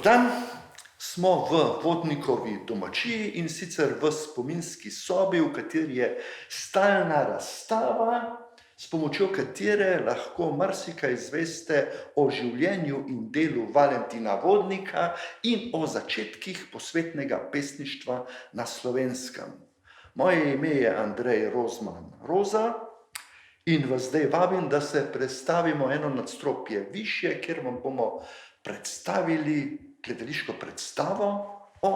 dan, smo v vodnikovi domačiji in sicer v spominski sobi, v kateri je stalna razstava, s pomočjo katere lahko marsikaj izveste o življenju in delu Valentina Vodnika in o začetkih posvetnega pesništva na Slovenskem. Moje ime je Andrej Rozman Roza in vas zdaj vabim, da se prestavimo eno nadstropje višje, kjer vam bomo predstavili gledališko predstavo o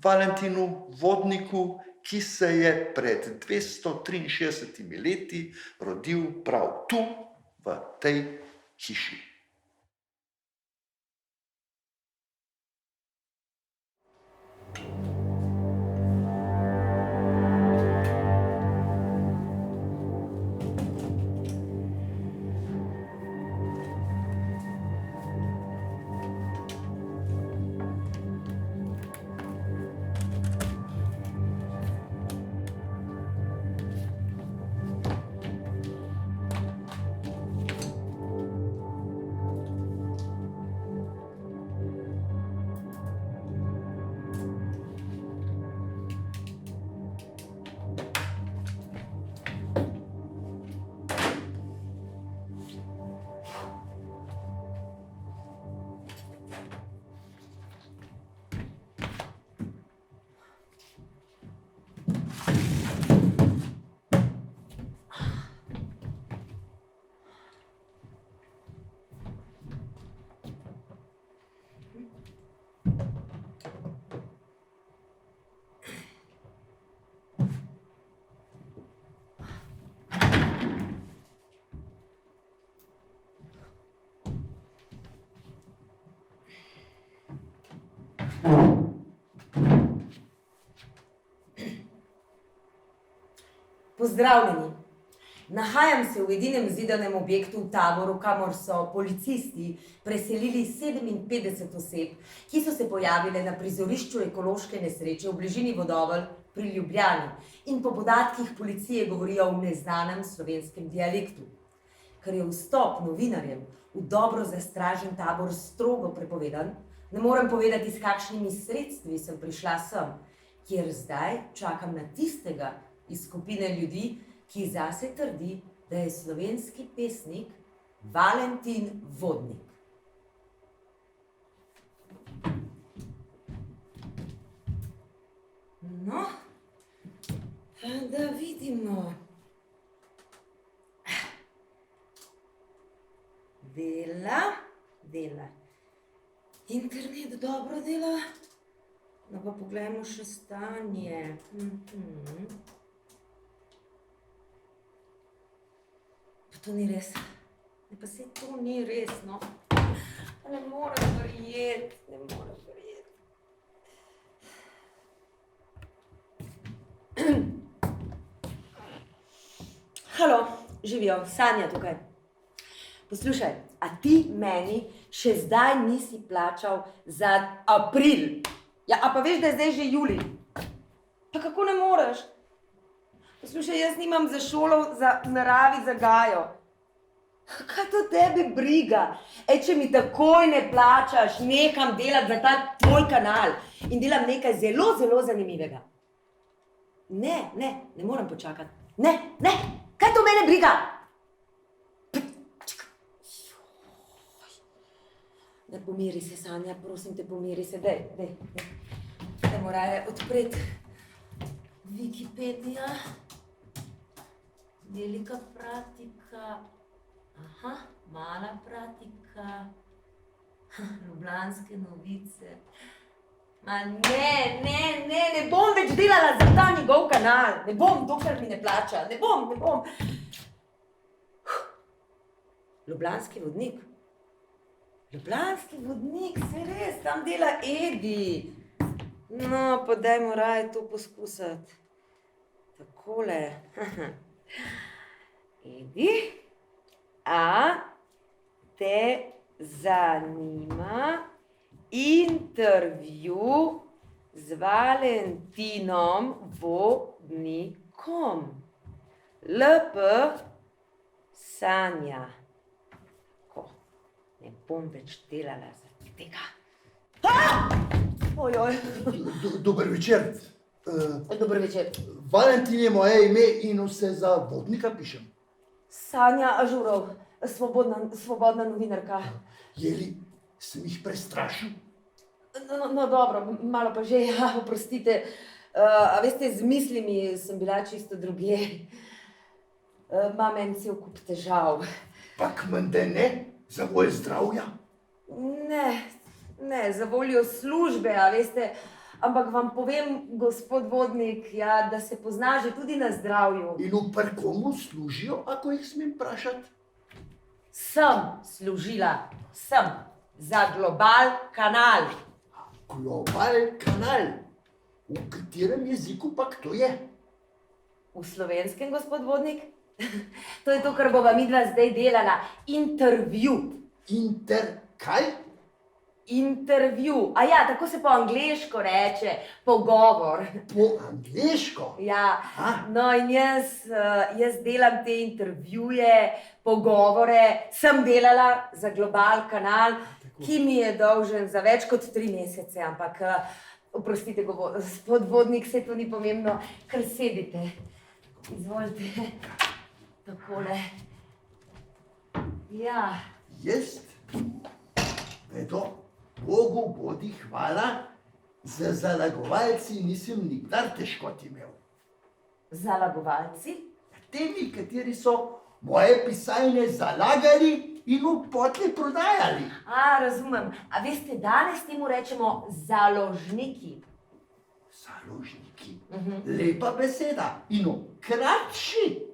Valentinu Vodniku, ki se je pred 263 leti rodil prav tu, v tej hiši. Pozdravljeni. Nahajam se v edinem zidanem objektu v Taboru, kamor so policisti preselili 57 oseb, ki so se pojavile na prizorišču ekološke nesreče v bližini Vodovelj pri Ljubljani in po podatkih policije govorijo v neznanem slovenskem dialektu. Ker je vstop novinarjem v dobro zastražen tabor strogo prepovedan, ne morem povedati, s kakšnimi sredstvi sem prišla sem, kjer zdaj čakam na tistega iz skupine ljudi, ki zase trdi, da je slovenski pesnik Valentin Vodnik. No, da vidimo. Dela. Internet dobro dela. No pa poglejmo še stanje. To ni res. Ne, pa saj to ni res, no. Ne morem verjeti. Halo, živijo, Sanja tukaj. Poslušaj, a ti meni še zdaj nisi plačal za april? Ja, a pa veš, da je zdaj že julij? Pa kako ne moreš? Poslušaj, jaz nimam za šolo, za naravi, za Gajo. Kaj to tebe briga? Če mi takoj ne plačaš, neham delati za ta tvoj kanal in delam nekaj zelo, zelo zanimivega. Ne morem počakati. Ne, kaj to mene briga? Ne, pomiri se, Sanja, prosim te, pomiri se, daj. Dajmo raje odpreti Wikipedija. Velika pratika, mala pratika, Ljubljanske novice. Ma ne bom več delala za ta njegov kanal. Ne bom, dokler mi ne plača. Ne bom. Ljubljanski vodnik. Ljubljanski vodnik, se res, tam dela Edi. No, pa dajmo raje to poskusiti. Takole. Edi, a te zanima intervju z Valentinom Vodnikom? LP Sanja. Ne bom več delala za tega. Ojoj. Dober večer. Dober večer. Valentin je moje ime in vse za vodnika pišem. Sanja Ažurov, svobodna novinarka. Jeli, sem jih prestrašil? No dobro, malo pa že, ja, oprostite. A veste, z mislimi sem bila čisto drugje. Imam en cel kup težav. Pak menda ne, za moje zdravja. Ne, za voljo službe, a veste, ampak vam povem, gospod vodnik, ja, da se pozna že tudi na zdravju. In upr komu služijo, ako jih smem vprašati? Sem služila, za Global kanal. Global kanal. V katerem jeziku pak to je? V slovenskem, gospod vodnik? To je to, kar bova midva zdaj delala. Intervju. Kaj? Intervju. A ja, tako se po angleško reče, pogovor. Po angleško? Ja, no in jaz delam te intervjuje, pogovore, sem delala za Global kanal, ki mi je dolžen za več kot 3 mesece, ampak oprostite, gospod vodnik, se to ni pomembno, kar sedite. Izvolite, takole. Ja. Jaz, vedo, Bogu bodi hvala, z zalagovalci nisem nikdar težkot imel. Zalagovalci? Temi, kateri so moje pisanje zalagali in v potlej prodajali. Razumem. A veste, danes temu rečemo založniki. Založniki? Lepa beseda in kratši.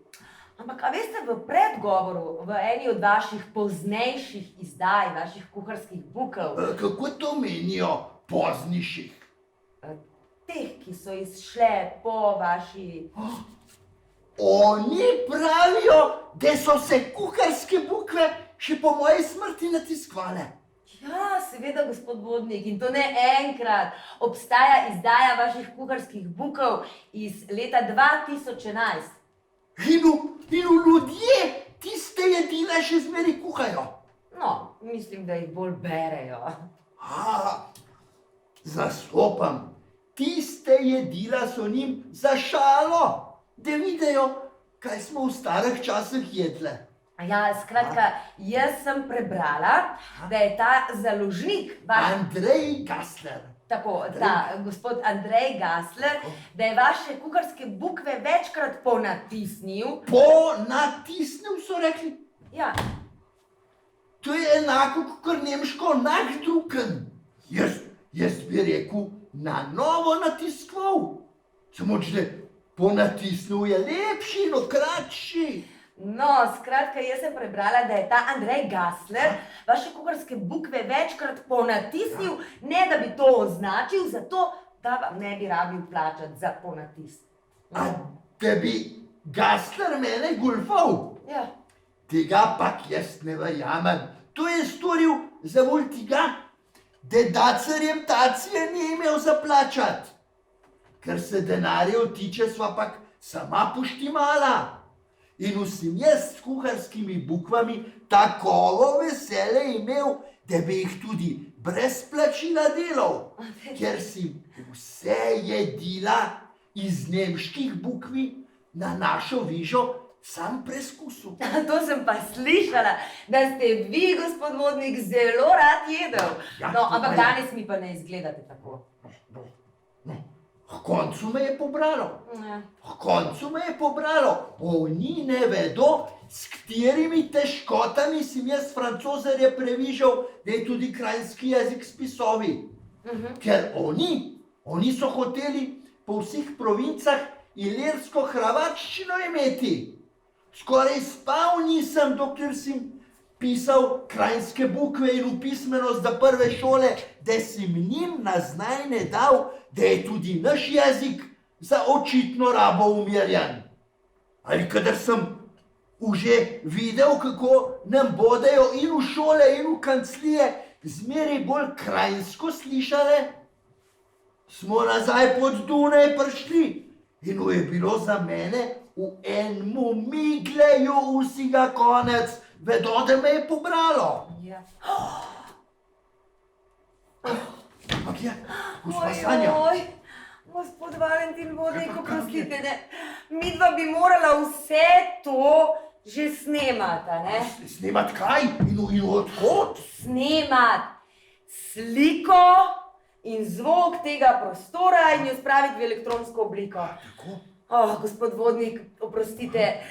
Ampak, a veste, v predgovoru, v eni od vaših poznejših izdaj, vaših kuharskih bukel, Kako to menijo poznejših? teh, ki so izšle po vaši... Oni pravijo, da so se kuharske bukve še po moji smrti natiskvale. Ja, seveda, gospod vodnik, in to ne enkrat. Obstaja izdaja vaših kuharskih bukel iz leta 2011. In ljudje tiste jedila še zmeri kuhajo. No, mislim, da jih bolj berejo. Zastopam. Tiste jedila so njim za šalo, da vidijo, kaj smo v starih časih jedle. Ja, skratka, jaz sem prebrala, da je ta založnik Andrej Gasler. Tako, gospod Andrej Gasler, da je vaše kuharske bukve večkrat ponatisnil. Ponatisnil, so rekli? Ja. To je enako kot nemško nachdrucken. Jaz bi rekel, na novo natiskval. Samo če ponatisnil je lepši, no kratši. No, skratka, jaz sem prebrala, da je ta Andrej Gasler vaše kuharske bukve večkrat ponatisnil, ne da bi to označil, zato da vam ne bi rabil plačati za ponatis. A da bi Gasler mene gulfal? Ja. Tega pak jaz ne verjamem. To je storil zavolj tega, da dacarjem tacije ni imel za plačati. Ker se denarjev tiče, sva pak sama poštimala. In vsem jaz s kuharskimi bukvami tako vesele imel, da bi jih tudi brez plačila delal, ker si vse jedila iz nemških bukvi na našo vižo sam preskusil. To sem pa slišala, da ste vi, gospod vodnik, zelo rad jedel. No, ampak danes mi pa ne izgledate tako. K koncu me je pobralo. Oni ne vedo, s katerimi težkotami sem jaz francozarje previžal, da je tudi krajinski jezik spisovi. Ker oni so hoteli po vseh provincah ilirsko hrvaščino imeti. Skoraj spal nisem, dokler sem pisal krajinske bukve in pismenost za prve šole, da sem njim naznanje dal, da je tudi naš jezik za očitno rabo umirjen. Ali kadar sem že videl, kako nam bodejo in v šole in v kanclije zmeraj bolj krajinsko slišale, smo nazaj pod Dunaj prišli in je bilo za mene v enmu migleju vsega konec, vedo, da me je pobralo. Ja. Ampak je, gospa Sanja. Oj, gospod Valentin Vodnik, oprostite, ne. Midva bi morala vse to že snemati, ne? Snemat kaj? In odkot? Snemati sliko in zvok tega prostora in jo spraviti v elektronsko obliko. Tako? Gospod Vodnik, oprostite,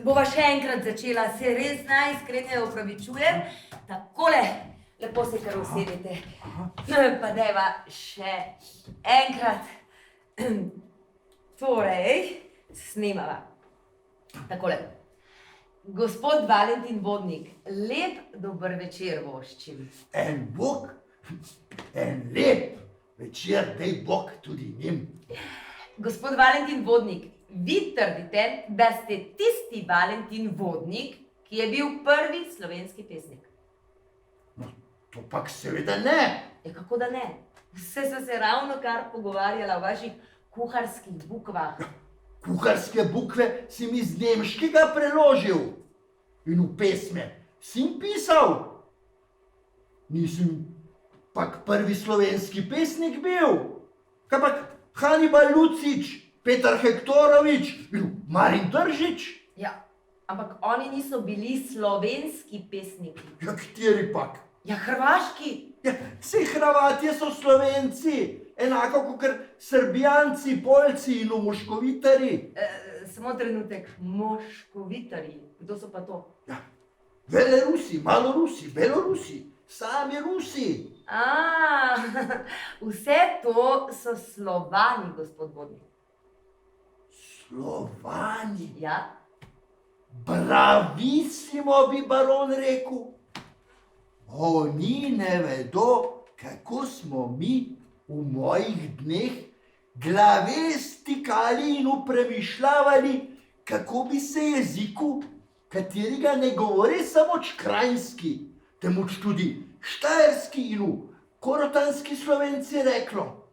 bova še enkrat začela, se res najiskreneje opravičujem. Takole, lepo se kar usedite. Pa dajva še enkrat. Torej, snemava. Takole. Gospod Valentin Vodnik, lep dober večer voščim. En lep večer, daj Bog tudi njim. Gospod Valentin Vodnik, vi trdite, da ste tisti Valentin Vodnik, ki je bil prvi slovenski pesnik. No, to pak seveda ne. Ja, kako da ne? Se ravno kar pogovarjala o vaših kuharskih bukvah. Kuharske bukve si mi z nemškega preložil. In v pesme si pisal. Nisem pak prvi slovenski pesnik bil. Kaj pak Hannibal Lucič, Petar Hektorovič in Marin Držič? Ja, ampak oni niso bili slovenski pesniki. Ja, kateri pak? Ja, hrvaški. Ja, vsi Hrvatje so Slovenci, enako kot Srbijanci, Poljci in Moškovitari. Samo trenutek, moškovitari, kdo so pa to? Ja, Belarusi, Malorusi, Belorusi, sami Rusi. Vse to so Slovani, gospod Vodnik. Slovani? Ja? Bravissimo, bi baron rekel. Oni ne vedo, kako smo mi v mojih dneh glave stikali in upremišljavali, kako bi se jeziku, katerega ne govori samo krajinski, temveč tudi štajerski in korotanski Slovenci reklo,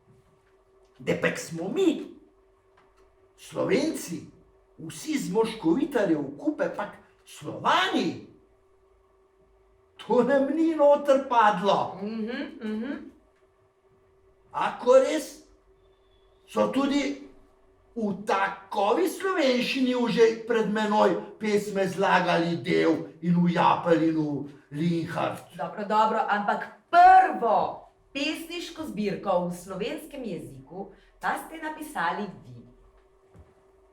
da pek smo mi, Slovenci, vsi z moškovitarjev kupe, pak Slovani. To nam ni noter padlo. Ako res so tudi v takovi slovenščini že pred menoj pesme zlagali Del in v Japel in v Linhart. Dobro, ampak prvo pesniško zbirko v slovenskem jeziku pa ste napisali vi.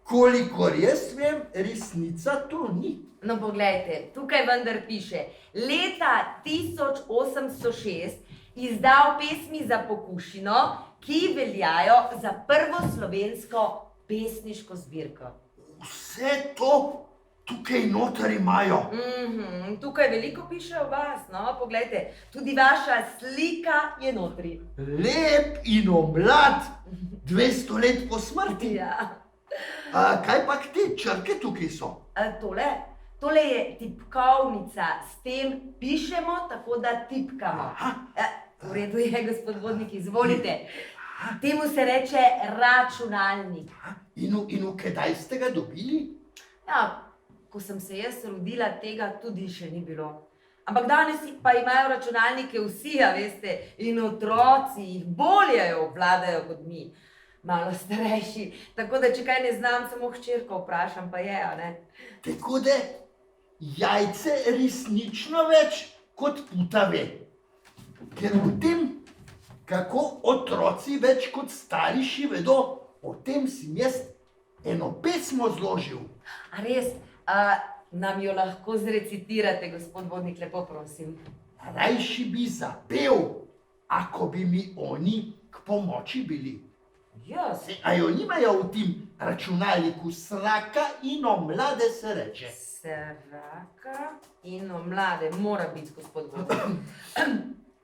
Kolikor jaz vem, resnica to ni. No, poglejte, tukaj vendar piše, leta 1806 izdal pesmi za pokušino, ki veljajo za prvo slovensko pesniško zbirko. Vse to tukaj noter imajo. Tukaj veliko piše o vas, no, poglejte, tudi vaša slika je notri. Lep in mlad, 200 let po smrti. Ja. Kaj pa te črke tukaj so? Tole je tipkovnica, s tem pišemo, tako da tipkamo. V redu je, gospod Vodnik, izvolite. Temu se reče računalnik. In kdaj ste ga dobili? Ja, ko sem se jaz rodila, tega tudi še ni bilo. Ampak danes pa imajo računalnike vsi, a veste, in otroci jih bolje obvladajo kot mi. Malo starejši, tako da če kaj ne znam, samo hčerko vprašam, pa je, a ne? Tako da jajce resnično več kot puta ve. Ker o tem, kako otroci več kot starejši vedo, o tem sem jaz eno pesmo zložil. A res, nam jo lahko zrecitirate, gospod Vodnik, lepo prosim. Rajši bi zapel, ako bi mi oni k pomoči bili. Jaz? A jo nimajo v tem računalniku Sraka in mlade se reče? Sraka in mlade, mora biti, gospod Vodnik.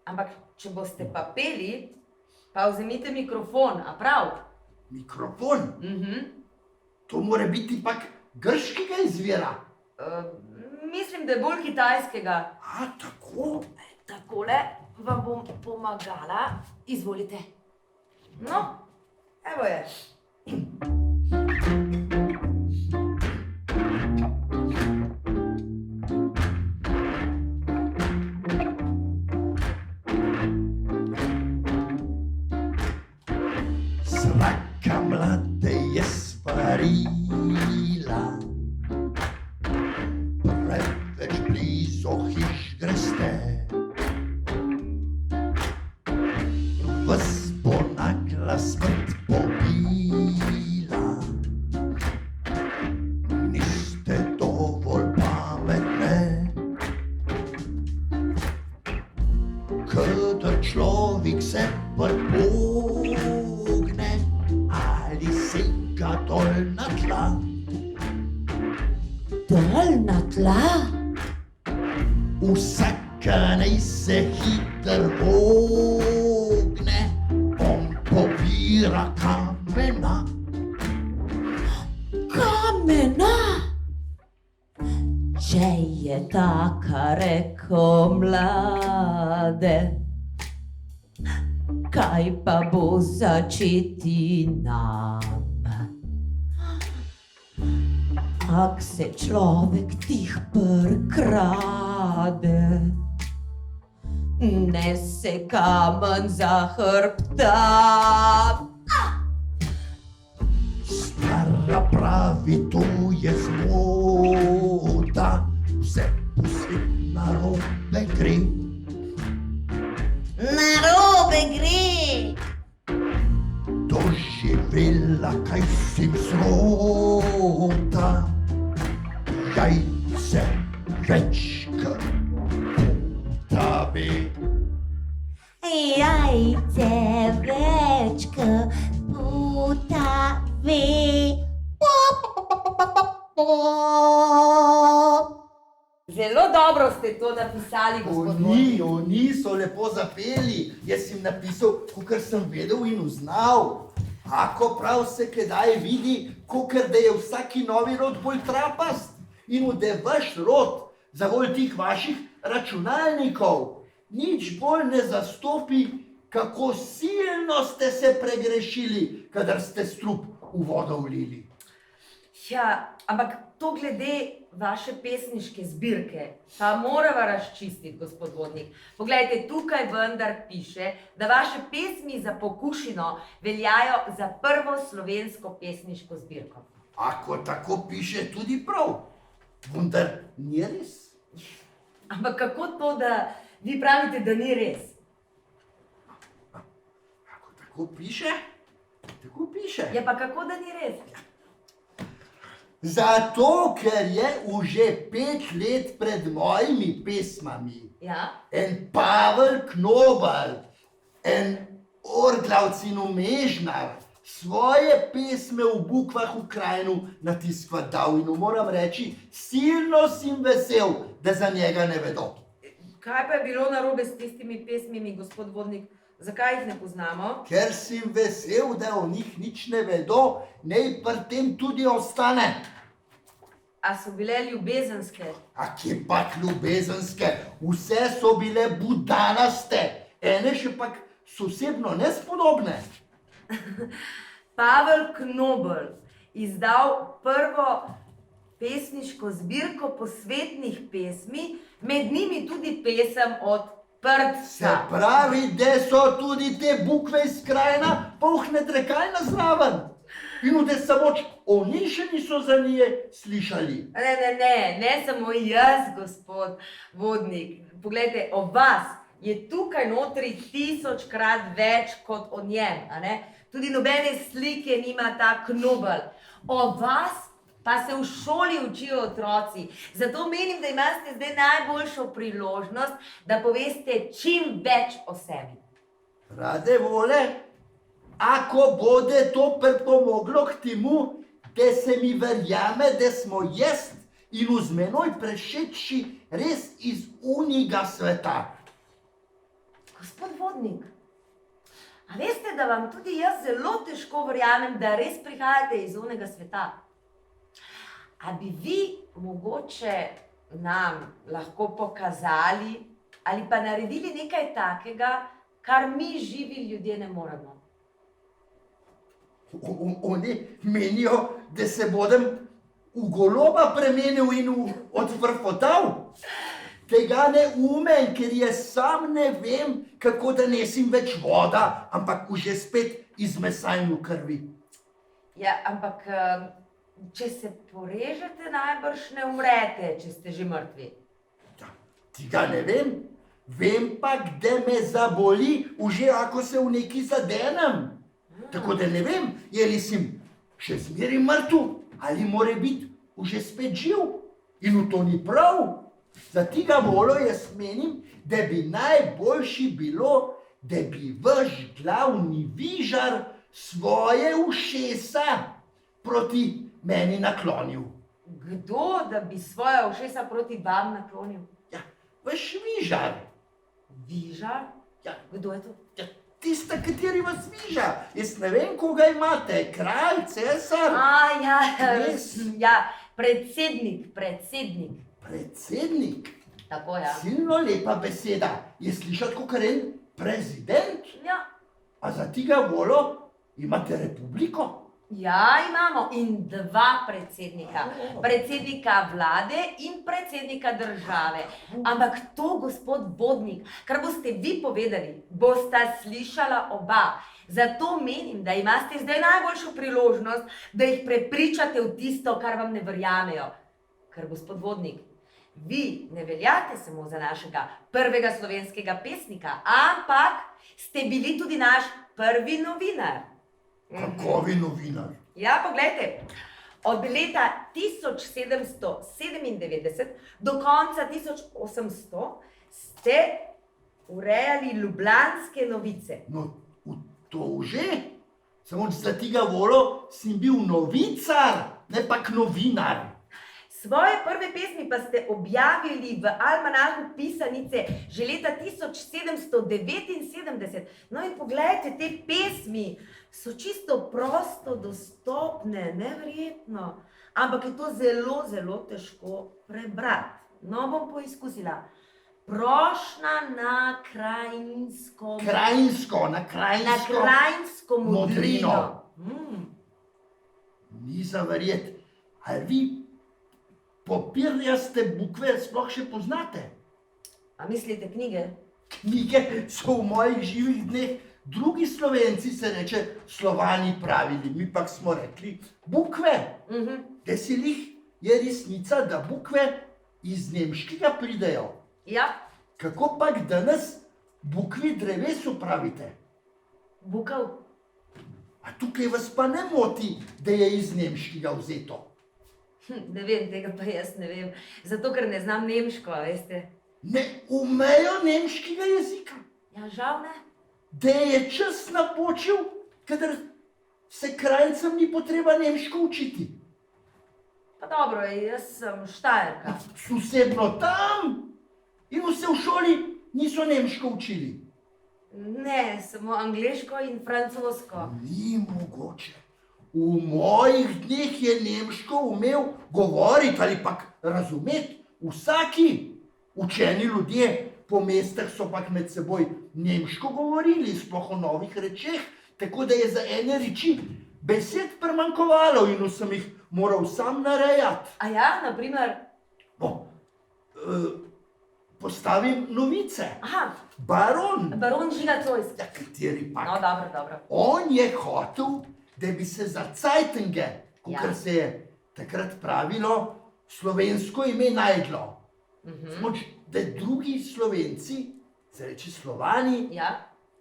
Ampak, če boste pa peli, pa vzemite mikrofon, a prav? Mikrofon? To mora biti pak grškega izvira. Mislim, da je bolj kitajskega. Tako? Takole vam bom pomagala. Izvolite. No, evo je. svarila. Preveč blizu hiš greste. Vas bo nagla smrt pobila. Niste dovolj pametne. Kadar človek se prepogne ali sega dol na tla. Dol na tla? Vsaka naj se hiter ogne, on pobira kamena. Kamena? Če je taka reko mlade, kaj pa bo začeti nam? Ak se človek tih prikrade, nese kamen za hrbta. Stara pravi, to je zmota, vse posvet narobe gre. Narobe gre. Doživela, kaj si vzrota, jajce večkrat puta ve. Jajce večkrat puta ve. Zelo dobro ste to napisali, gospod Vodnik. Oni so lepo zapeli, jaz sem napisal, kakor sem vedel in uznal. Ako prav se kdaj vidi, kakor da je vsaki novi rod bolj trapast in da je vaš rod zavolj tih vaših računalnikov nič bolj ne zastopi, kako silno ste se pregrešili, kadar ste strup v vodo vlili. Ja, ampak to glede vaše pesniške zbirke, pa morava razčistiti, gospod Vodnik. Poglejte, tukaj vendar piše, da vaše pesmi za pokušino veljajo za prvo slovensko pesniško zbirko. Ako tako piše tudi prav, vendar ni res. Ampak kako to, da vi pravite, da ni res? Ako tako piše, tako piše. Ja, pa kako, da ni res? Zato, ker je že 5 let pred mojimi pesmami Ja? en Pavel Knobel, en Orglavc in Umežnar svoje pesme v bukvah v Krajinu na tiskva dal in moram reči, silno sem vesel, da za njega ne vedo. Kaj pa je bilo narobe s tistimi pesmimi, gospod Vodnik? Zakaj jih ne poznamo? Ker sem vesel, da o njih nič ne vedo, naj pri tem tudi ostane. A so bile ljubezenske? A kje pak ljubezenske? Vse so bile budanaste, ene še pak sosebno nespodobne. Pavel Knobel izdal prvo pesniško zbirko posvetnih pesmi, med njimi tudi pesem od Se Prtca. pravi, da so tudi te bukve iz Krajina polhne drekalna zraven. In da samo oni še niso za nje slišali. Ne samo jaz, gospod Vodnik. Poglejte, o vas je tukaj notri 1000-krat več kot o njem, a ne? Tudi nobene slike nima ta Knobel. O vas pa se v šoli učijo otroci. Zato menim, da imate zdaj najboljšo priložnost, da poveste čim več o sebi. Rade vole, ako bode to pripomoglo k temu, da se mi verjame, da smo jaz in z menoj prešedši res iz unijega sveta. Gospod Vodnik, a veste, da vam tudi jaz zelo težko verjamem, da res prihajate iz onega sveta? A bi vi mogoče nam lahko pokazali ali pa naredili nekaj takega, kar mi živi ljudje ne moremo? Oni menijo, da se bodem v goloba premenil in odfrfotal. Tega ne umem, ker jaz sam ne vem, kako da nesim več voda, ampak že spet iz mesa in v krvi. Ja, ampak če se porežete, najbrž ne umrete, če ste že mrtvi. Ja, tega ne vem. Vem pa, kde me zaboli, že ako se v neki zadenem. Tako da ne vem, je li sem še zmeri mrtev ali more biti že spet živ. In v to ni prav. Za tega volo jaz menim, da bi najboljši bilo, da bi vaš glavni vižar svoje ušesa proti meni naklonil. Kdo, da bi svoja ušesa proti vam naklonil? Ja, vaš vižar. Vižar? Ja, Kdo je to? ja, tista, kateri vas viža. Jaz ne vem, koga imate, kralj, cesar. Ja, predsednik. Predsednik. Tako, ja. Silno lepa beseda. Je slišati kot en prezident. Ja. A za tega volo imate republiko? Ja, imamo in dva predsednika. Predsednika vlade in predsednika države. Ampak to, gospod Vodnik, kar boste vi povedali, bosta slišala oba. Zato menim, da imate zdaj najboljšo priložnost, da jih prepričate v tisto, kar vam ne verjamejo. Ker, gospod Vodnik, vi ne veljate samo za našega prvega slovenskega pesnika, ampak ste bili tudi naš prvi novinar. Kakovi novinar? Ja, poglejte, od leta 1797 do konca 1800 ste urejali ljubljanske novice. No, to že. Samo za tega volo sem bil novicar, ne pa novinar. Svoje prve pesmi pa ste objavili v almanahu Pisanice že leta 1779. No in poglejte, te pesmi so čisto prosto dostopne, neverjetno. Ampak je to zelo, zelo težko prebrati. No, bom poizkusila. Prošnja na krajinsko... Na krajinsko modrino. Ni za verjeti. Ali vi papirjaste bukve sploh še poznate? A mislite knjige? Knjige so v mojih živih dneh drugi Slovenci, se reče, Slovani pravili, mi pa smo rekli bukve. Desilih je resnica, da bukve iz nemškega pridejo. Ja. Kako pa danes bukvi drevesu pravite? Bukev? A tukaj vas pa ne moti, da je iz nemškega vzeto? Ne vem, tega pa jaz ne vem. Zato, ker ne znam nemško, veste. Ne umejo nemškega jezika. Ja, žal ne. Da je čas napočil, kadar se kraljem ni potreba nemško učiti. Pa dobro, jaz sem Štajerka. Susebno tam in vse v šoli niso nemško učili. Ne, samo angleško in francosko. Ni mogoče. V mojih dneh je nemško umel govoriti ali pa razumeti vsaki. Učeni ljudje po mestah so pa med seboj nemško govorili, sploh o novih rečeh, tako da je za ene reči besed primanjkovalo in sem jih moral sam narejati. A ja, na primer? Postavim novice. Aha. Baron. Baron Žiga Zois. Ja, kateri pa? No, dobro. On je hotel, da bi se za cajtenge, kakor se je takrat pravilo, slovensko ime najdlo. Smoč, da drugi Slovenci, se reče Slovani,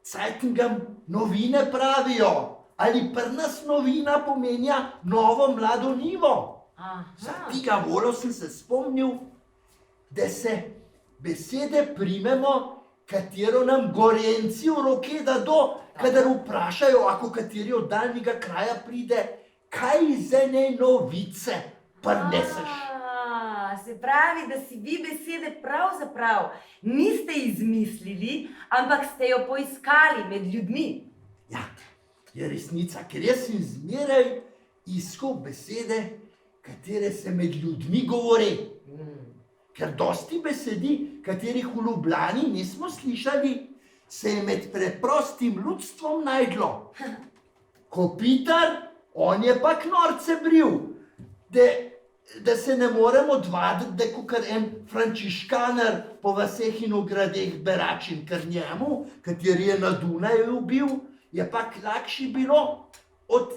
cajtengam novine pravijo. Ali pri nas novina pomenja novo mlado nivo. Za tega volo sem se spomnil, da se besede primemo, katero nam Gorenci v roke dado, kadar vprašajo, ako kateri od daljnega kraja pride, kaj iz ene novice prineseš. Se pravi, da si vi besede pravzaprav niste izmislili, ampak ste jo poiskali med ljudmi. Ja, je resnica, ker jaz sem zmeraj iskal besede, katere se med ljudmi govori. Ker dosti besedi, katerih v Ljubljani nismo slišali, se je med preprostim ljudstvom najdlo. Kopitar, on je pa norce bril, da se ne moremo odvaditi, da je kakor en frančiškaner po vaseh in ogradeh beračin, ker njemu, kateri je na Dunaju bil, je pa lakše bilo od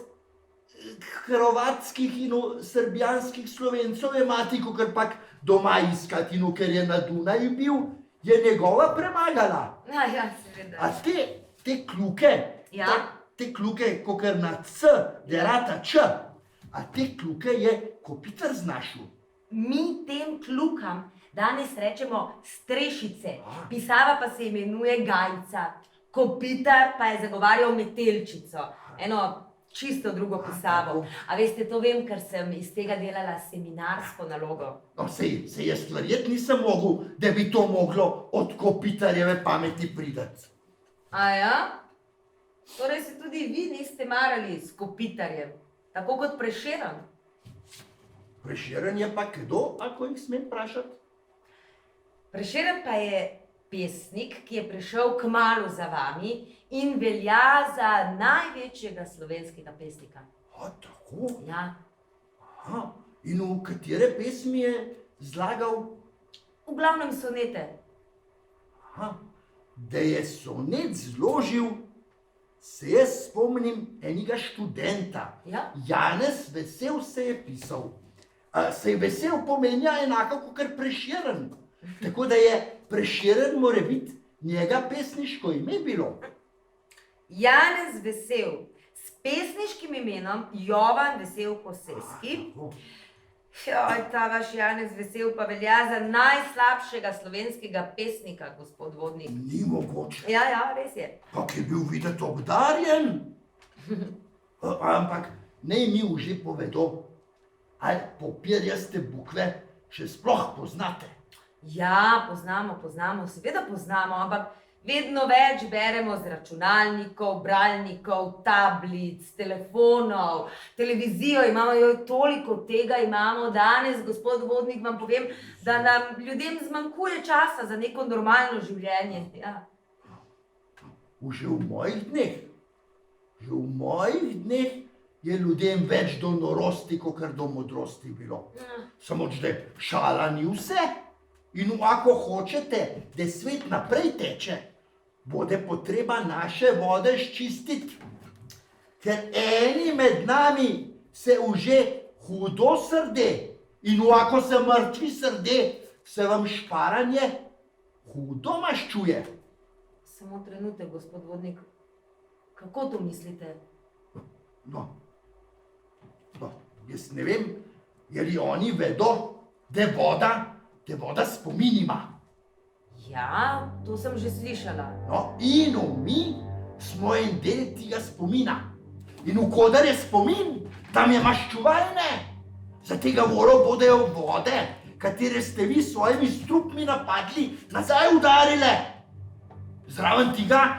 hrvatskih in srbijanskih Slovencov je mati, kakor pak doma iskati, in ker je na Dunaju bil, je njegova premagala. Ja, seveda. A te kljuke, Ja. te kljuke, kakor na C, derata Č, a te kljuke je Kopitar znašel. Mi tem klukam danes rečemo strešice, pisava pa se imenuje gajca. Kopitar pa je zagovarjal metelčico, eno čisto drugo pisavo. A veste, to vem, ker sem iz tega delala seminarsko nalogo. No, sej jaz verjet nisem mogel, da bi to moglo od Kopitarjeve pameti pridati. A ja? Torej se tudi vi niste marali s Kopitarjem, tako kot Prešeren. Prešeren je pa kdo, ako jih smem vprašati? Prešeren pa je pesnik, ki je prišel kmalu za vami in velja za največjega slovenskega pesnika. A, tako? Ja, Aha. In v katere pesmi je zlagal? v glavnem sonete. Aha. Da je sonet zložil, se jaz spomnim enega študenta. Ja? Janez Vesel se je pisal. Se je Vesel pomenja enako kot Prešeren. Tako da je Prešeren mora biti njega pesniško ime bilo. Janez Vesel s pesniškim imenom Jovan Vesel Koseski. Joj, ta vaš Janez Vesel pa velja za najslabšega slovenskega pesnika, gospod Vodnik. Ni mogoče. Ja, res je. Kak je bil videti obdarjen. Ampak naj mi že povedo, ali papirjaste bukve še sploh poznate. Ja, poznamo, seveda poznamo, ampak vedno več beremo z računalnikov, bralnikov, tablic, telefonov, televizijo imamo, jo toliko tega imamo danes, gospod Vodnik, vam povem, da nam ljudem zmanjkuje časa za neko normalno življenje. Ja. Že v mojih dneh je ljudem več do norosti, kot do modrosti bilo. Samo, da šala ni vse. In ako hočete, da svet naprej teče, bude potreba naše vode ščistiti. Ker eni med nami se už hudo srde in ako se mrtvi srde, se vam šparanje hudo maščuje. Samo trenutek, gospod Vodnik, kako to mislite? No, jaz ne vem, jer oni vedo, da voda spomin ima. Ja, to sem že slišala. No, in mi smo en del tega spomina. In vkodar je spomin, tam je maščuvalne. Za tega voro bodejo vode, katere ste vi s svojimi strupmi napadli, nazaj udarile. Zraven tega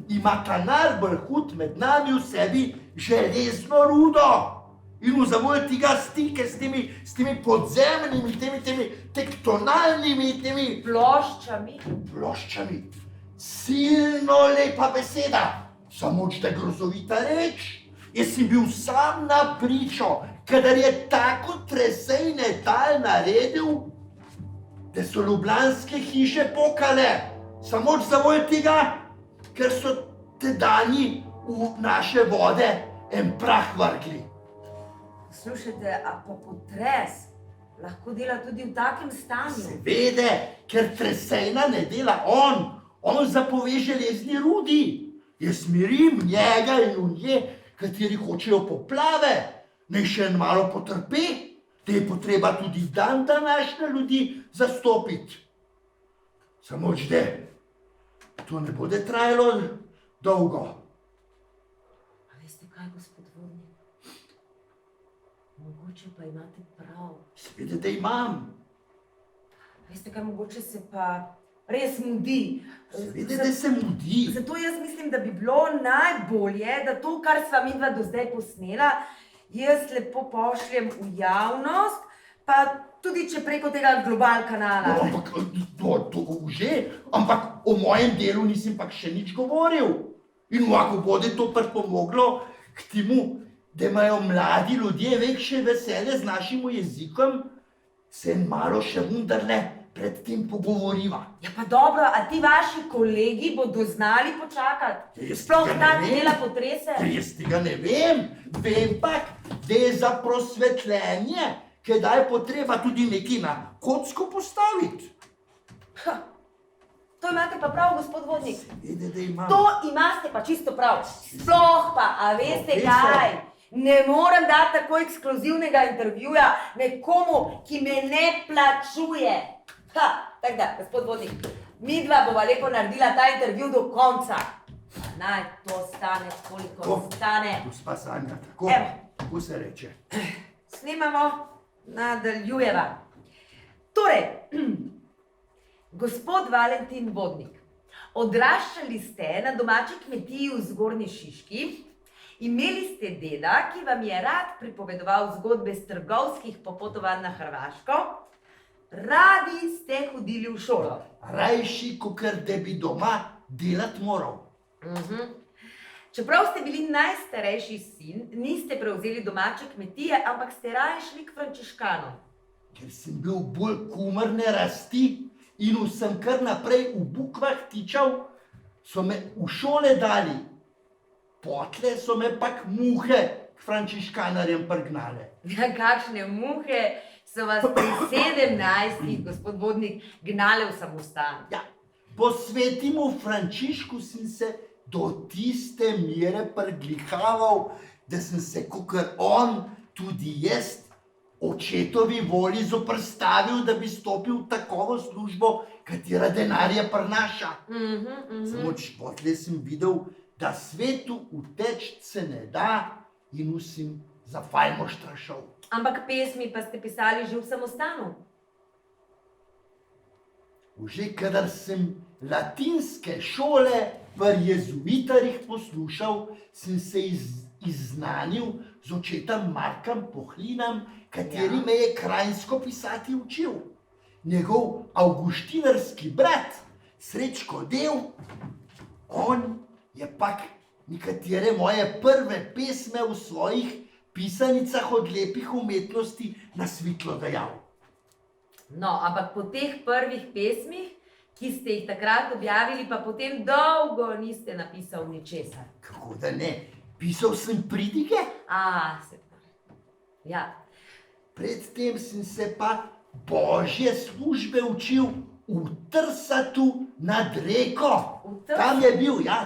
ima kanal Brhut med nami v sebi železno rudo. In v zavoj tega stike s temi podzemnimi, temi tektonalnimi, ploščami. Silno lepa beseda, samo da grozovita reč. Jaz sem bil sam na pričo, kadar je tako tresejne tal naredil, da so ljubljanske hiše pokale. Samo zavoj tega, ker so tedajni v naše vode en prah vrgli. Slušajte, a pa potres lahko dela tudi v takem stanju? Seveda, ker tresejna ne dela on zapove železni rudi. Jaz mirim njega in unje, kateri hočejo poplave, naj še malo potrpe, da je potreba tudi dan današnje ljudi zastopiti. Samo da to ne bude trajalo dolgo. A veste kaj, gospod Vodnik? Mogoče pa imate prav. Seveda, da imam. Veste kaj, mogoče se pa res mudi. Seveda, da se mudi. Zato jaz mislim, da bi bilo najbolje, da to, kar sva midva do zdaj posnela, jaz lepo pošljem v javnost, pa tudi če preko tega Global kanala. No, ampak to ampak o mojem delu nisem pa še nič govoril. In ako bude to pripomoglo k temu, da imajo mladi ljudje večje veselje z našim jezikom, se malo še vendarle predtem pogovoriva. Ja pa dobro, a ti vaši kolegi bodo znali počakati? Jaz Sploh tega ta ne vem. dela potrese? Jaz tega ne vem, vem pa, da je za prosvetljenje, kdaj je potreba tudi nekaj na kocko postaviti. Ha, to imate pa prav, gospod Vodnik. Vede, da imam. To imate pa čisto prav. Sploh pa, a veste Profesor. kaj? Ne morem dati tako ekskluzivnega intervjuja nekomu, ki me ne plačuje. Ha, tako da, gospod Vodnik, midva bova lepo naredila ta intervju do konca. Naj to stane, koliko Tako. stane. Gospa Sanja, tako, Evo. tako se reče. Snemamo, nadaljujeva. Torej, gospod Valentin Vodnik, odraščali ste na domači kmetiji v Zgornji Šiški, imeli ste deda, ki vam je rad pripovedoval zgodbe s trgovskih popotovanj na Hrvaško, radi ste hodili v šolo. Rajši, kakor da bi doma delati moral. Čeprav ste bili najstarejši sin, niste prevzeli domače kmetije, ampak ste raje šli k frančiškanom. Ker sem bil bolj kumrne rasti in sem kar naprej v bukvah tičal, so me v šole dali. Potle so me pak muhe k frančiškanarjem prignale. Ja, kakšne muhe so vas pri 17, gospod Vodnik, gnale v samostan. Ja, po svetemu Frančišku sem se do tiste mere priglihaval, da sem se kakor on, tudi jaz, očetovi volji zoprstavil, da bi stopil v takovo službo, katera denarja prinaša. Samo potlej sem videl, da svetu uteč se ne da in sem za fajmoštra šel. Ampak pesmi pa ste pisali že v samostanu. Že kadar sem latinske šole v jezuitarjih poslušal, sem se iznanil z očetom Markom Pohlinom, kateri me je krajinsko pisati učil. Njegov avguštinarski brat, Srečko Del, on je pak nekatere moje prve pesme v svojih pisanicah od lepih umetnosti na svetlo dajal. No, ampak po teh prvih pesmih, ki ste jih takrat objavili, pa potem dolgo niste napisal ničesar. Kako da ne? Pisal sem pridige, Se ja. predtem sem se pa božje službe učil v Trsatu nad reko. V Trstu?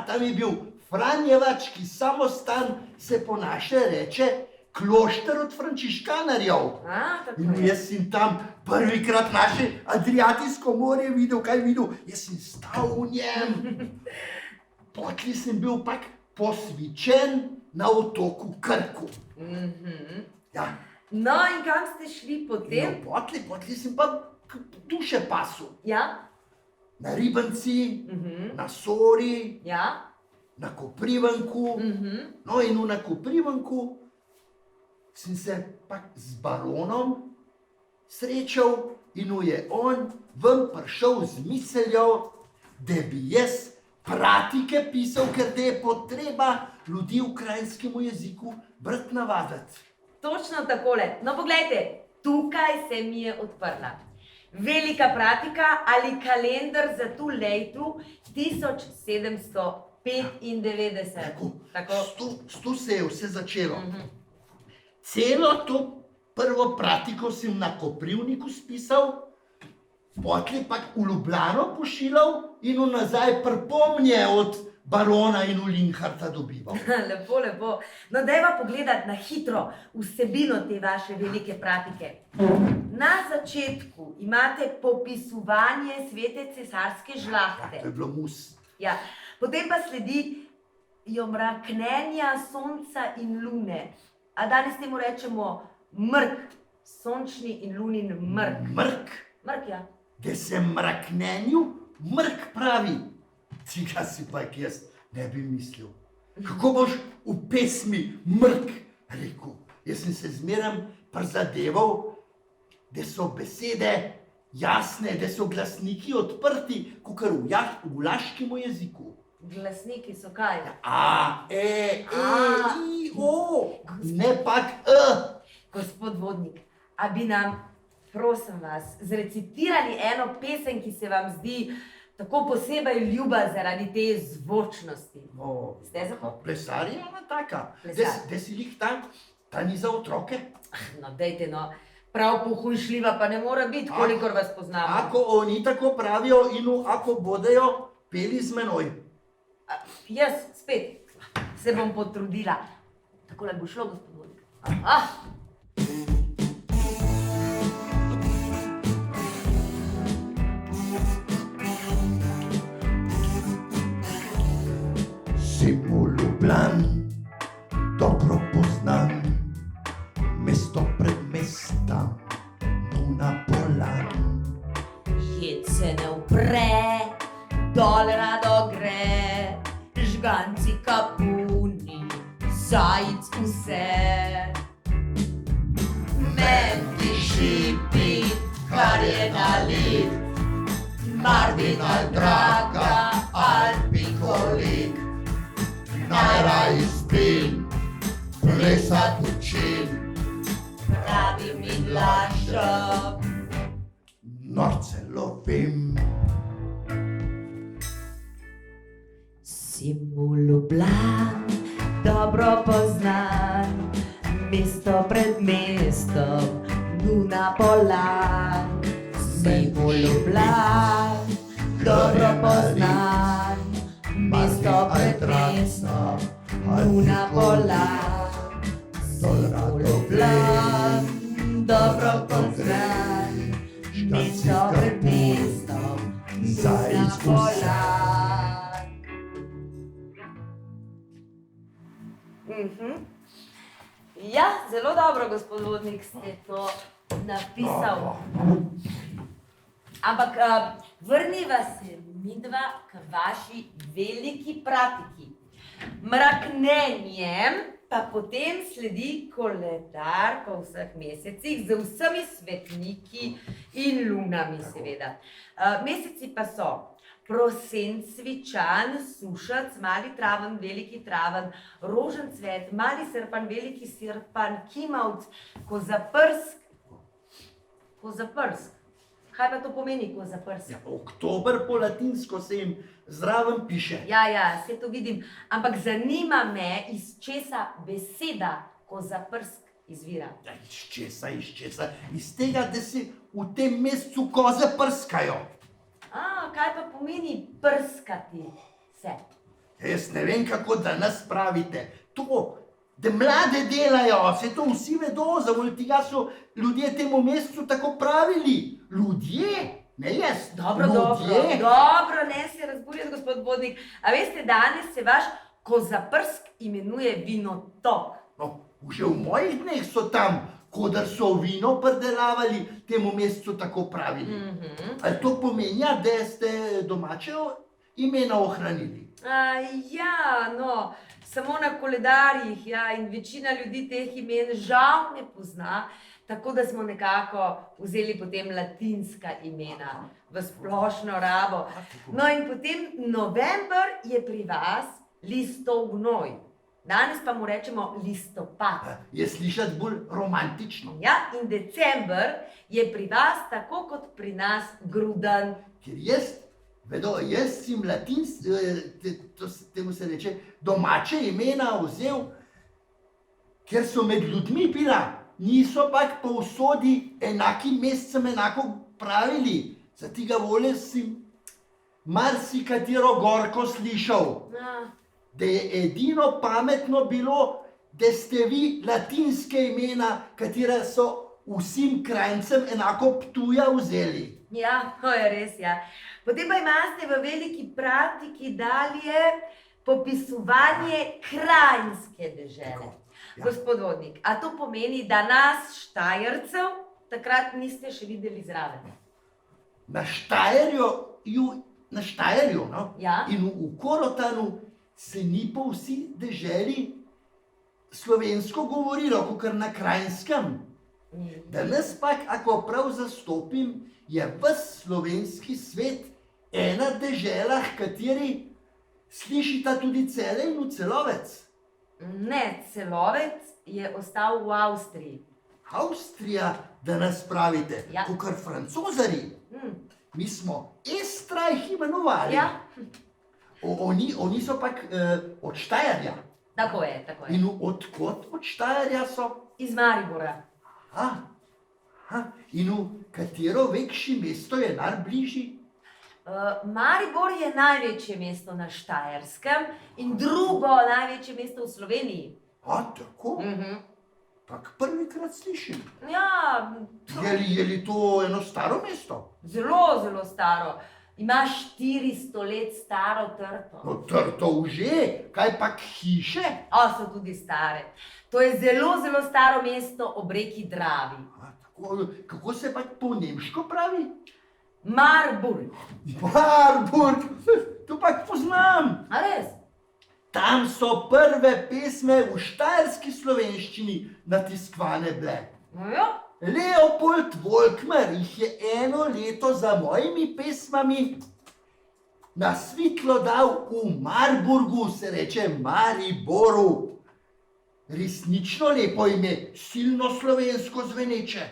Tam je bil Franjevački samostan, se po naše reče klošter od frančiškanarjev. Tako In je. jaz sem tam prvikrat naše Adriatijsko morje videl, kaj videl, jaz sem stal v njem. Potlej sem bil pak posvičen na otoku Krku. Ja, No, in kam ste šli potem? no, potlej sem pa duše pasu. Ja, Na Ribanci, na Sori, ja. na Koprivanku. No in na Koprivanku sem se pak z baronom srečal in je on ven prišel z mislijo, da bi jaz pratike pisal, ker da je potreba ljudi v krajinskemu jeziku brati navaditi. Točno takole. No, poglejte, tukaj se mi je odprla. Velika pratika ali kalendar za tu lejtu 1795. Tako. S tu se je vse začelo. Celo to prvo pratiko sem na Koprivniku spisal, potlej pa v Ljubljano pošiljal in nazaj pripomnje od barona in Linharta dobival. Lepo, lepo. No, dajva pogledati na hitro vsebino te vaše velike pratike. Na začetku imate popisovanje svete cesarske žlahte. To je bilo mus. Ja. Potem pa sledijo mraknenja sonca in lune. A danes temu rečemo mrk, sončni in lunin mrk. Mrk, Mrk, ja. da se mraknenju mrk pravi. Tega si pa jaz ne bi mislil. Kako boš v pesmi mrk rekel? Jaz sem se zmeraj prizadeval, da so besede jasne, da so glasniki odprti, kakor v laškem jeziku. Glasniki so kaj? A, E, I, O, ne pak Gospod Vodnik, a bi nam prosim vas, zrecitirali eno pesem, ki se vam zdi tako posebej ljuba zaradi te zvočnosti. Ste za to? Plesar je ena taka. Plesar. Da si jih ta ni za otroke. No, dejte no, prav pohujšljiva pa ne mora biti, kolikor vas poznamo. Ako oni tako pravijo in ako bodejo peli z menoj. Jaz spet se bom potrudila. Takole bo šlo, gospod Vodnik. Si mu Ljubljan, dobro poznan, mesto pred mestom, Nuna Polan. Jed se ne upre, dol rado gre, žganci kapuni, zajic vse. Menti šipi, kar je nalit, Mardinal draga, Alpikolik. Najraj spim, plesat učim, pravi mi glašo, Norce lovim. Si mu Ljubljan, dobro poznan, mesto pred mestom, Nuna Polan. Si mu Ljubljan, dobro poznan, mesto pred mestom, Nuna Polan. Si mu Ljubljan, dobro poznan, mesto pred mestom, Nuna Polan. Ja, zelo dobro, gospod Vodnik, ste to napisal. Ampak vrniva se midva k vaši veliki pratiki. Mraknenjem pa potem sledi koledar po vseh mesecih z vsemi svetniki in lunami seveda. Meseci pa so Prosen, Cvičan, Sušac, Mali traven, Veliki traven, Rožencvet, Mali srpan, Veliki srpan, Kimavc, Kozaprsk. Kozaprsk. Kaj pa to pomeni, Kozaprsk? Ja, oktober po latinsko se jim zraven piše. Ja, se to vidim. Ampak zanima me, iz česa beseda Kozaprsk izvira. Ja, iz česa? Iz tega, da se v tem mesecu koze prskajo. Kaj pa pomeni prskati se? Jaz ne vem, kako danes pravite. To, da mlade delajo, se to vsi vedo, zavoli tega so ljudje temu mesecu tako pravili. Ljudje, ne jaz. Dobro, ne se razburjati, gospod Vodnik. A veste, danes se vaš Kozaprsk imenuje vinotok. No, že v mojih dneh so tam, kodar so vino pridelavali, temu mesecu tako pravili. Ali to pomeni, da ste domače imena ohranili? Samo na koledarjih, in večina ljudi teh imen žal ne pozna, tako da smo nekako vzeli potem latinska imena v splošno rabo. No in potem november je pri vas listognoj. Danes pa mu rečemo listopad. Je slišati bolj romantično. Ja, in december je pri vas tako kot pri nas gruden. Ker jaz sem temu se reče, domače imena vzel, ker so med ljudmi bila, niso pa povsodi enakim mesecem enako pravili. Za tega vole sem marsikatero gorko slišal. Da je edino pametno bilo, da ste vi latinske imena, katera so vsem krajncem enako Ptuja vzeli. Ja, to je res, ja. Potem pa imate v veliki pratiki dalje popisovanje krajinske dežele. Gospod Vodnik, a to pomeni, da nas Štajercev takrat niste še videli zraven? Na Štajerju, no? Ja. In v Korotanu se ni po vsi deželi slovensko govorilo, kakor na Krajnskem. Danes pa, ako prav zastopim, je ves slovenski svet ena dežela, v kateri slišita tudi Celje in Celovec. Ne, Celovec je ostal v Avstriji. Avstrija da nas pravite, Ja. kakor Francozari. Mi smo Estra jih imenovali. Ja, Oni so pak od Štajerja. tako je, tako je. In odkot od Štajerja so? Iz Maribora. In v katero večje mesto je najbližje? Maribor je največje mesto na Štajerskem in drugo največje mesto v Sloveniji. Tako? Tak prvikrat slišim. Ja, Je li to eno staro mesto? zelo, zelo staro. Ima 400 let staro trto. No, trto že, kaj pak hiše? So tudi stare. To je zelo, zelo staro mesto ob reki Dravi. Kako se pa po nemško pravi? Marburg. Marburg, to pa poznam. A res? Tam so prve pesme v štajerski slovenščini natiskovane bile. No ja. Leopold Volkmer jih je eno leto za mojimi pesmami na svetlo dal v Marburgu, se reče Mariboru. Resnično lepo ime, silno slovensko zveneče.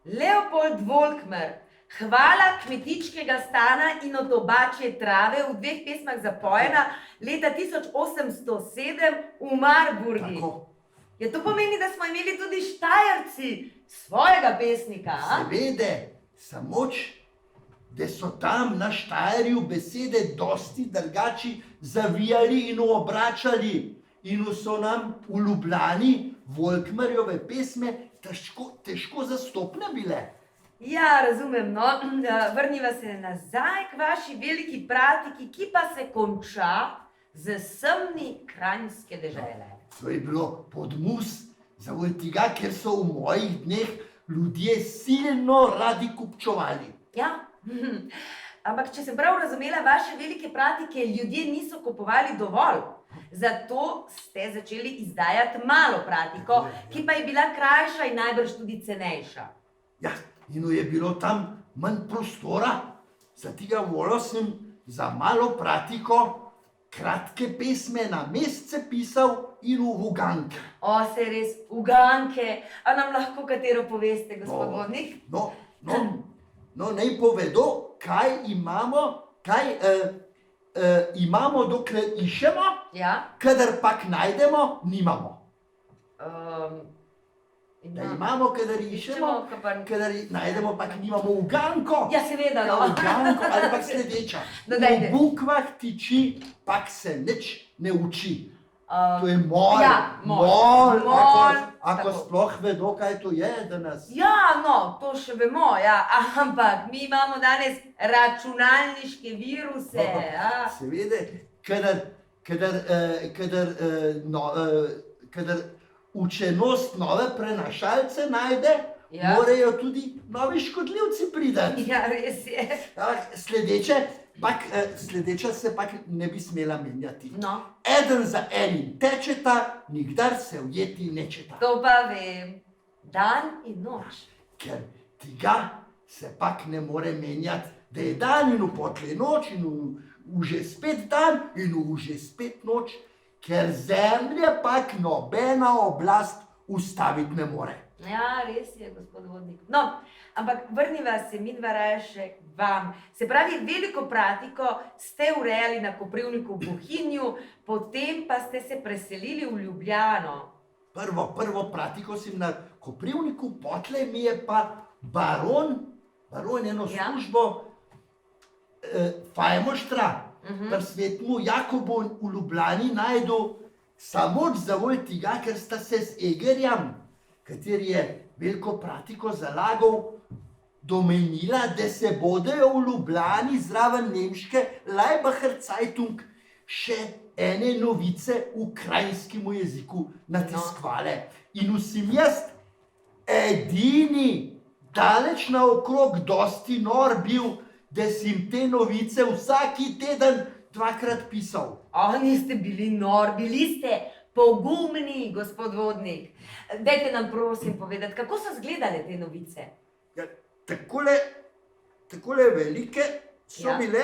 Leopold Volkmer, hvala kmetičkega stana in od obačje trave v dveh pesmah zapojena leta 1807 v Marburgi. Tako. Ja, to pomeni, da smo imeli tudi Štajerci svojega pesnika, a? Seveda, samo da so tam na Štajerju besede dosti drugače zavijali in obračali. In so nam v Ljubljani Volkmerjeve pesme težko zastopne bile. Ja, razumem, no. Vrniva se nazaj k vaši veliki pratiki, ki pa se konča z semni Kranjske dežele. To je bilo podmus, zaradi tega, ker so v mojih dneh ljudje silno radi kupčovali. Ja, ampak če sem prav razumela, vaše velike pratike ljudje niso kupovali dovolj. Zato ste začeli izdajati malo pratiko, ki pa je bila krajša in najbrž tudi cenejša. Ja, in je bilo tam manj prostora, zato volil sem za malo pratiko kratke pesme na mesece pisal in v uganke. Se res, uganke. A nam lahko katero poveste, gospod Vodnik? No, naj povedo, kaj imamo, dokler iščemo, Ja. kadar pak najdemo, nimamo. Da Ima- imamo, kadar iščemo, kadar najdemo, pak nimamo uganko. Ja, seveda, no. Uganko ali pak sledeča. No, dajte. V bukvah tiči, pak se nič ne uči. To je mol. Ja, mol. Ako Tako. sploh vedo, kaj to je danes. Ja, no, to še vemo, ja. Ampak mi imamo danes računalniške viruse. A? Seveda, kadar učenost nove prenašalce najde, Ja. morajo tudi novi škodljivci priti. Ja, res je. Sledeča se pak ne bi smela menjati. No, Eden za enim tečeta, nikdar se ujeti nečeta. to pa vem. Dan in noč. Ker tega se pak ne more menjati, da je dan in potle noč in v že spet dan in v že spet noč, ker zemlje pak nobena oblast ustaviti ne more. Ja, res je, gospod Vodnik. No, ampak vrniva se midva raje še k vam. Se pravi, veliko pratiko ste urejali na Koprivniku v Bohinju, potem pa ste se preselili v Ljubljano. Prvo pratiko sem na Koprivniku, potle mi je pa baron eno Ja. službo Fajmoštra, pri svetmu Jakobu v Ljubljani najdu samo zavolj tega, ker sta se z Egerjem, kateri je veliko pratiko zalagal, domenila, da se bodejo v Ljubljani zraven nemške Laibacher Zeitung še ene novice v krajinskemu jeziku natiskovale. In vsem jaz edini, daleč naokrog, dosti nor bil, da sem te novice vsaki teden dvakrat pisal. Niste bili nor, bili ste pogumni, gospod Vodnik. Dajte nam prosim povedati, kako so izgledale te novice? Ja, takole velike so Ja. bile,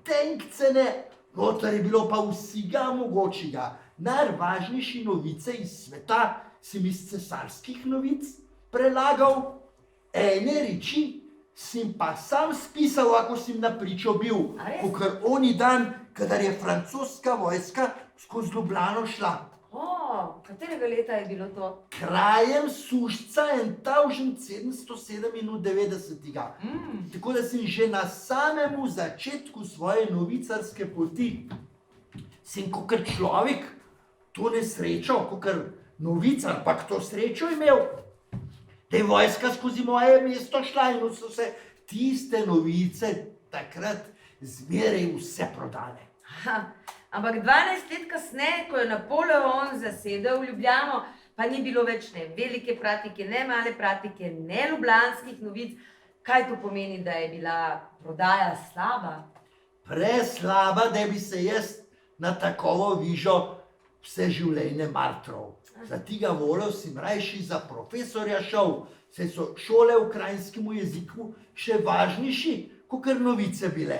tenkcene, noter je bilo pa vsega mogočega. Najvažnejše novice iz sveta sem iz cesarskih novic prelagal, ene reči sem pa sam spisal, ako sem na pričo bil. A res? Kakor oni dan, kadar je francoska vojska skozi Ljubljano šla. O, katerega leta je bilo to? Krajem sušca 1797. Tako da sem že na samemu začetku svoje novicarske poti, sem kakor človek to nesrečo, kakor novicar, pa to srečo imel, da je vojska skozi moje mesto šla in so se tiste novice takrat zmeraj vse prodale. Aha, ampak 12 let kasneje, ko je Napoleon zasedel Ljubljano, pa ni bilo več ne velike pratike, ne male pratike, ne ljubljanskih novic. Kaj to pomeni, da je bila prodaja slaba? Preslaba, da bi se jaz na takovo vižo vse življenje martral. Za tega volil sem rajši za profesorja šel, saj so šole v krajinskemu jeziku še važnejši, kakor novice bile.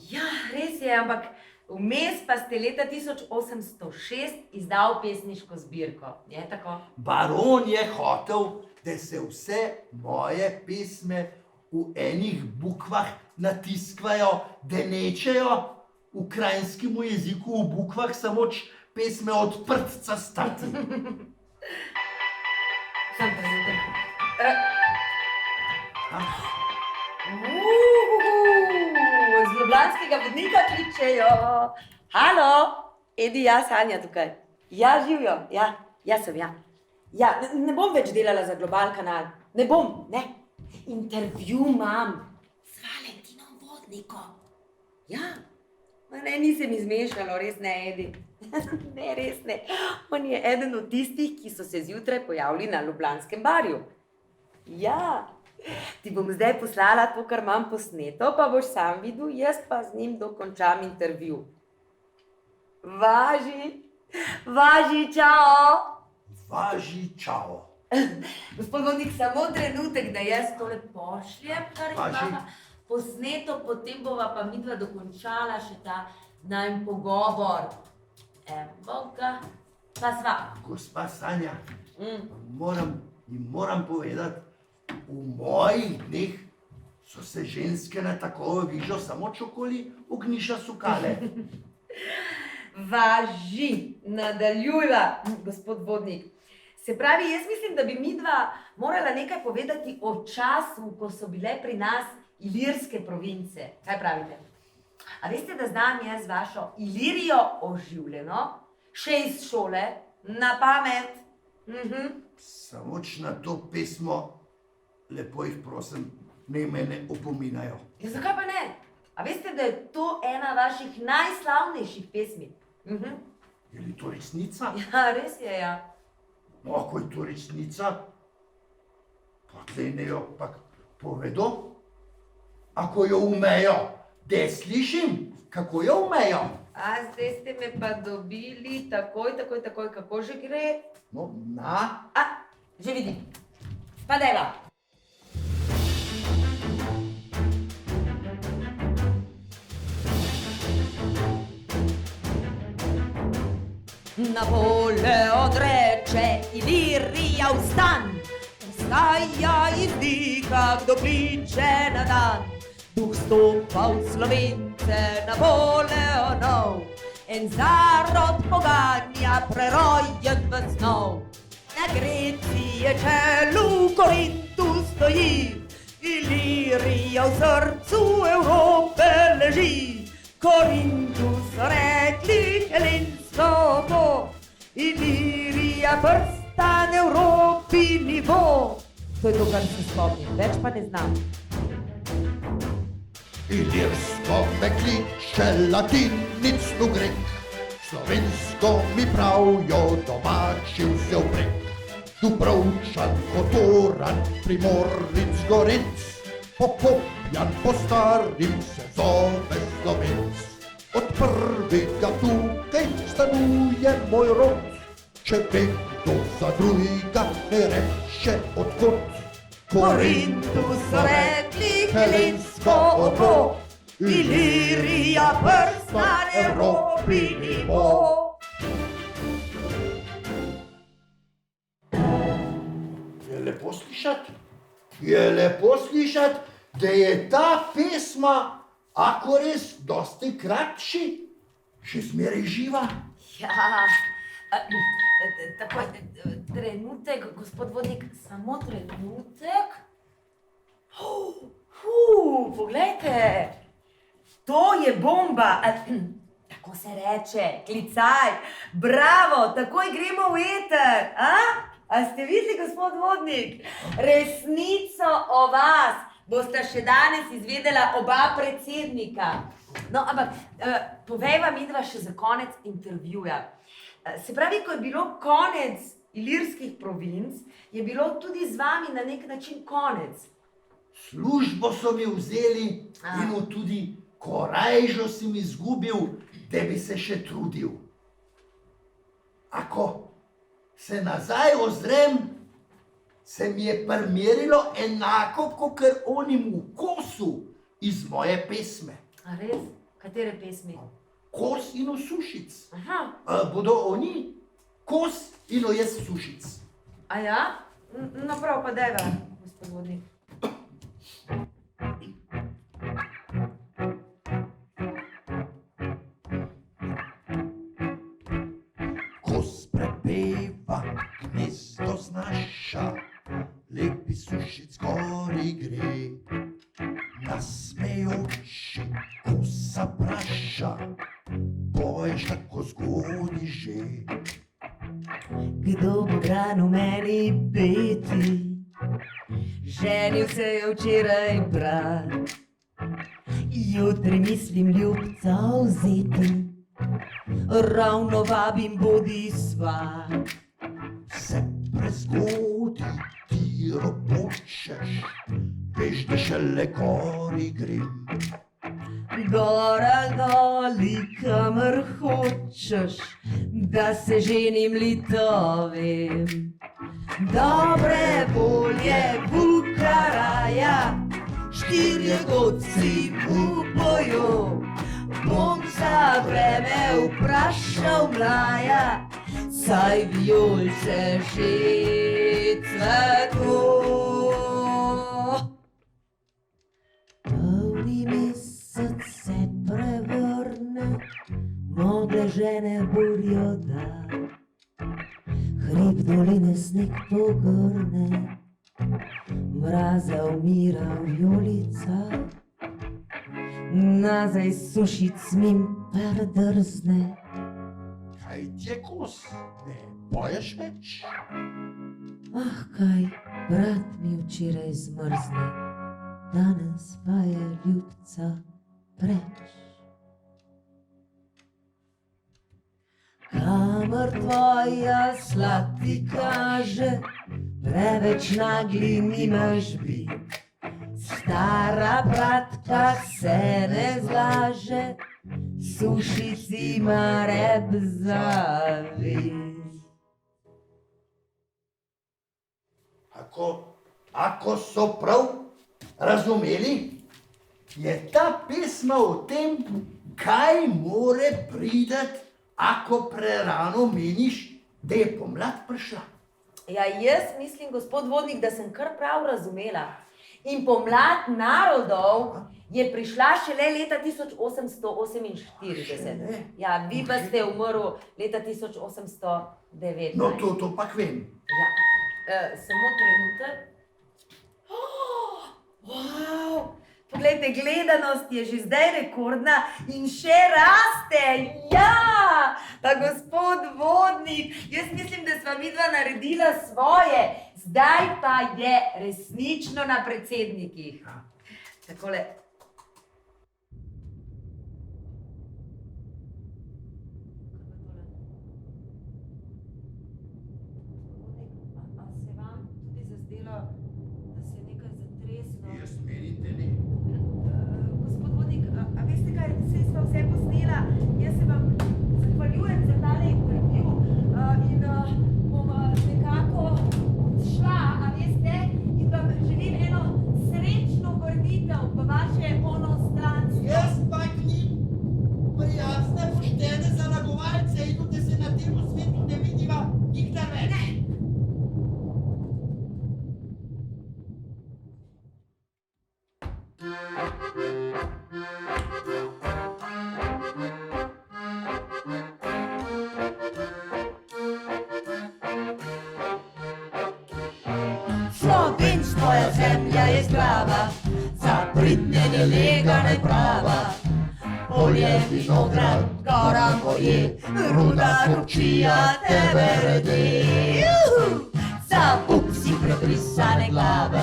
Ja, res je, ampak vmes pa ste leta 1806 izdal pesniško zbirko, je tako? Baron je hotel, da se vse moje pesme v enih bukvah natiskvajo, da nečejo v krajinskemu jeziku v bukvah samoč pesme odprtca stati. Sam trenutek. Z ljubljanskega vodnika kličejo. Halo, Edi, ja, Sanja tukaj. Ja, živijo, ja, jaz sem, ja. Ja, ne bom več delala za Global kanal, ne bom, ne. Intervju imam s Valentinom Vodnikom. Ja, ma ne, ni se mi zmešalo, res ne, Edi. Ne, res ne. On je eden od tistih, ki so se zjutraj pojavili na ljubljanskem barju. Ja, ti bom zdaj poslala to, kar imam posneto, pa boš sam videl, jaz pa z njim dokončam intervju. Važi, čao! Važi, čao! Gospod Vodnik, samo trenutek, da jaz tole pošljem, kar imamo posneto, potem bova pa midva dokončala še ta najm pogovor. Evo ga, pa sva. Gospa Sanja, moram povedati, v mojih dneh so se ženske na takovo vižo samo čokoli ogniša sukale. Važi, nadaljujva, gospod Vodnik. Se pravi, jaz mislim, da bi midva morala nekaj povedati o času, ko so bile pri nas ilirske province. Kaj pravite? A veste, da znam jaz vašo Ilirijo oživljeno, še iz šole, na pamet? Samoč na to pesmo, lepo jih prosim, ne mene opominajo. Ja, zakaj pa ne? A veste, da je to ena vaših najslavnejših pesmi? Je li to resnica? Ja, res je, ja. No, ako je to resnica, pa tlej ne jo pa povedo. Ako jo umejo, da slišim, kako jo umejo. A zdaj ste me pa dobili, takoj, kako že gre? No, na. A, že vidim. Pa dajva. Napoleon reče, Ilirija vstan, vstaja iz dika, kdo kliče na dan. Duh stopa v Slovence, Napoleonov, en zarod poganja, prerojen v snov. Na Grecije čelu Korintu stoji, Ilirija v srcu Evrope leži. Korintu so rekli helensko bo, Ilirija prstan Evropi nivo. To je to, kar se spomnim, več pa ne znam. Ilirsko me kliče latinic v grek, slovensko mi pravijo domači vse vprek. Dubrovčan, Kotoran, Primornic, Gorenc, Pokopljan po starim se zove Slovenc. Od prvega tukaj stanuje moj rod, če kdo za drugega ne reče odkot. Korintu so rekli helensko oko, Ilirija prstan Evropi nivo. Je lepo slišati. Je lepo slišati, da je ta pesma, ako res dosti kratši, še zmeraj živa. Ja, tako, trenutek, gospod vodnik, samo trenutek. Poglejte, to je bomba. Tako se reče, klicaj, bravo, takoj gremo v eter. A ste videli, gospod vodnik? Resnico o vas bosta še danes izvedela oba predsednika. No, ampak povejva midva še za konec intervjuja. Se pravi, ko je bilo konec ilirskih provinc, je bilo tudi z vami na nek način konec. Službo so mi vzeli in tudi korajžo si mi izgubil, da bi se še trudil. Ako se nazaj ozrem, se mi je primerilo enako, kakor onim v kosu iz moje pesme. A res? Katere pesmi? Kos in osušic. Aha. Bodo oni kos in jaz sušic. A ja? No prav, pa dajva, gospod vodnik. Kos prepeva, gnezdo znaša, lepi sušic gori gre. Nasmejoči kosa praša, boješ tako zgodi že. Kdo bo granu meni peti? Ženil se je včeraj brat. Jutri mislim ljubca vzeti, ravno vabim bodi svat. Se prezgodi, ti ropočeš, veš, da šele gori grem. Gora doli, kamor hočeš, da se ženim litovim. Dobre volje Bukaraja, štirje godci v boju. Bom za vreme vprašal mlaja, saj vijolice že cvetu. Polni mesec se prevrne, modre žene burjo da. Hrib doline sneg pogrne, mraza umira vijolica. Nazaj sušic mim perdrzne. Kaj ti je kos, ne boješ več? Ah, kaj brat mi včeraj zmrzne, danes pa je ljubca preč. Kamor tvoja slad ti kaže, preveč nagli nimaš bit. Stara bratka se ne zlaže, sušic ima rep zavist. Ako so prav razumeli, je ta pesma o tem, kaj more prideti, ako prerano meniš, da je pomlad prišla. Ja, jaz mislim, gospod vodnik, da sem kar prav razumela. In pomlad narodov je prišla šele leta 1848. Ja, vi pa ste umrl leta 1819. No, to pa vem. Ja, samo trenutek. Wow! Poglejte, gledanost je že zdaj rekordna in še raste. Ja! Pa gospod vodnik, jaz mislim, da sva midva naredila svoje. Zdaj pa je resnično na predsednikih. Takole. A se vam tudi zazdelo, da se je nekaj zatreslo? Jaz menim, da ne. Gospod vodnik, a veste kaj, saj sva vse posnela, jaz se vam zahvaljujem za tale intervju in bom nekako šla, a veste, in vam želim eno srečno vrnitev v vaše onostranstvo. Jaz pa k njim prijazne, poštene zalagovalce in da se na tem svetu ne vidiva nikdar več. svoja zemlja je zdrava, za pridne lega ne prava. Polje, vinograd, gora moje, ruda kupčija tebe redi. Za Bog si prebrisane glave,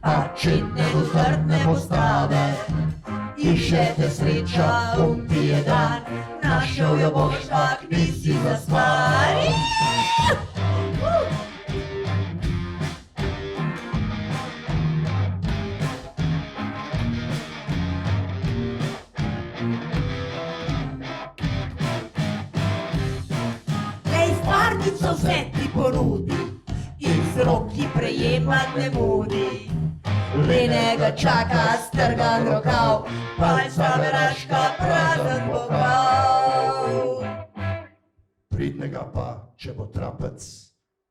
pa četne utrdne postave. Išče te sreča, ti je dan, našel jo boš, tak nisi zaspan. Lej, stvarnico vse ti ponudi, iz rok ti prejemat ne mudi. Lenega čaka strgan rokav, palca veraška prazen bokal. Pridnega pa, če bo trapec,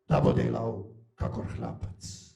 da bo delal kakor hlapec.